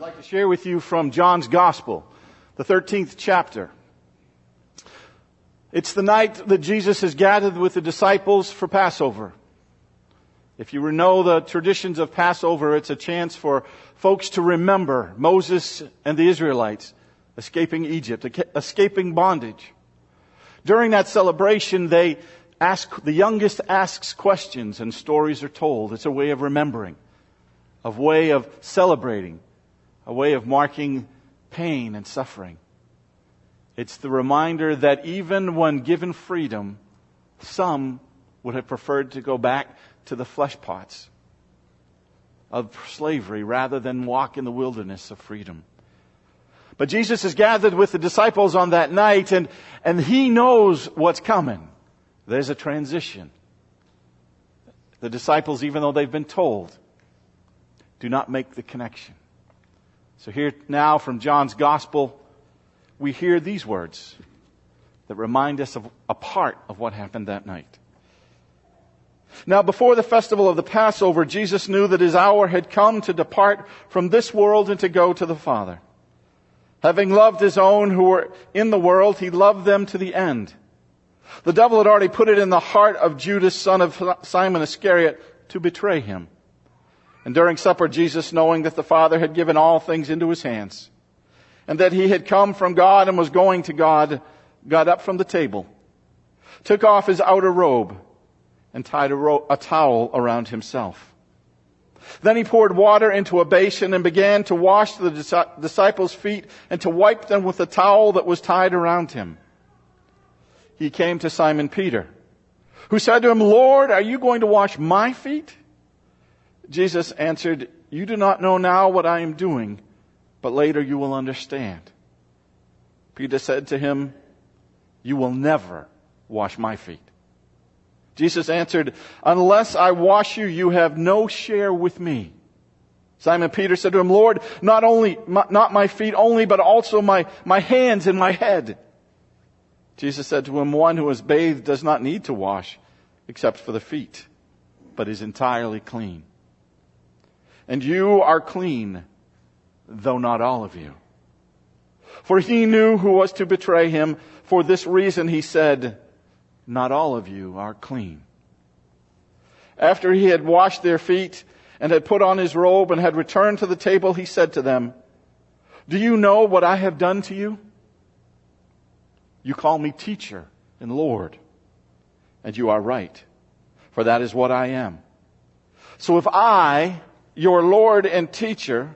I'd like to share with you from John's Gospel, the 13th chapter. It's the night that Jesus has gathered with the disciples for Passover. If you know the traditions of Passover, it's a chance for folks to remember Moses and the Israelites escaping Egypt, escaping bondage. During that celebration, the youngest asks questions and stories are told. It's a way of remembering, a way of celebrating, a way of marking pain and suffering. It's the reminder that even when given freedom, some would have preferred to go back to the flesh pots of slavery rather than walk in the wilderness of freedom. But Jesus is gathered with the disciples on that night, and He knows what's coming. There's a transition. The disciples, even though they've been told, do not make the connection. So here now from John's Gospel, we hear these words that remind us of a part of what happened that night. Now, before the festival of the Passover, Jesus knew that His hour had come to depart from this world and to go to the Father. Having loved His own who were in the world, He loved them to the end. The devil had already put it in the heart of Judas, son of Simon Iscariot, to betray Him. And during supper, Jesus, knowing that the Father had given all things into His hands, and that He had come from God and was going to God, got up from the table, took off His outer robe, and tied a towel around Himself. Then He poured water into a basin and began to wash the disciples' feet and to wipe them with the towel that was tied around Him. He came to Simon Peter, who said to Him, "Lord, are you going to wash my feet?" Jesus answered, "You do not know now what I am doing, but later you will understand." Peter said to Him, "You will never wash my feet." Jesus answered, "Unless I wash you, you have no share with me." Simon Peter said to Him, "Lord, not my feet only, but also my hands and my head." Jesus said to him, "One who is bathed does not need to wash except for the feet, but is entirely clean. And you are clean, though not all of you." For He knew who was to betray Him. For this reason He said, "Not all of you are clean." After He had washed their feet and had put on His robe and had returned to the table, He said to them, "Do you know what I have done to you? You call me teacher and Lord, and you are right, for that is what I am. So if I, your Lord and teacher,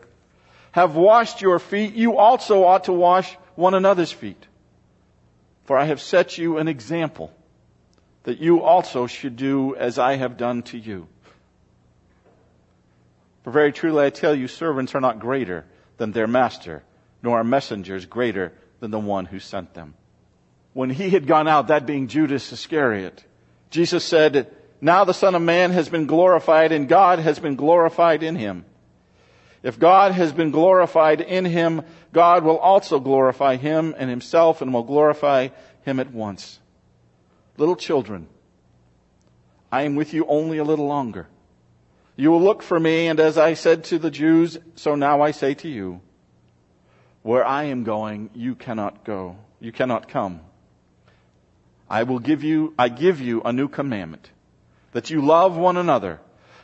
have washed your feet, you also ought to wash one another's feet. For I have set you an example, that you also should do as I have done to you. For very truly I tell you, servants are not greater than their master, nor are messengers greater than the one who sent them." When He had gone out, that being Judas Iscariot, Jesus said, "Now the Son of Man has been glorified, and God has been glorified in Him. If God has been glorified in Him, God will also glorify Him in Himself and will glorify Him at once. Little children, I am with you only a little longer. You will look for me, and as I said to the Jews, so now I say to you, where I am going, you cannot go. You cannot come. I give you a new commandment, that you love one another.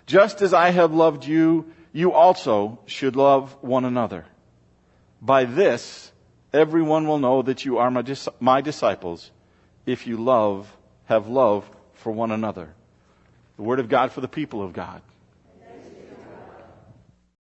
Just as I have loved you, you also should love one another. By this, everyone will know that you are my disciples, if you have love for one another." The word of God for the people of God.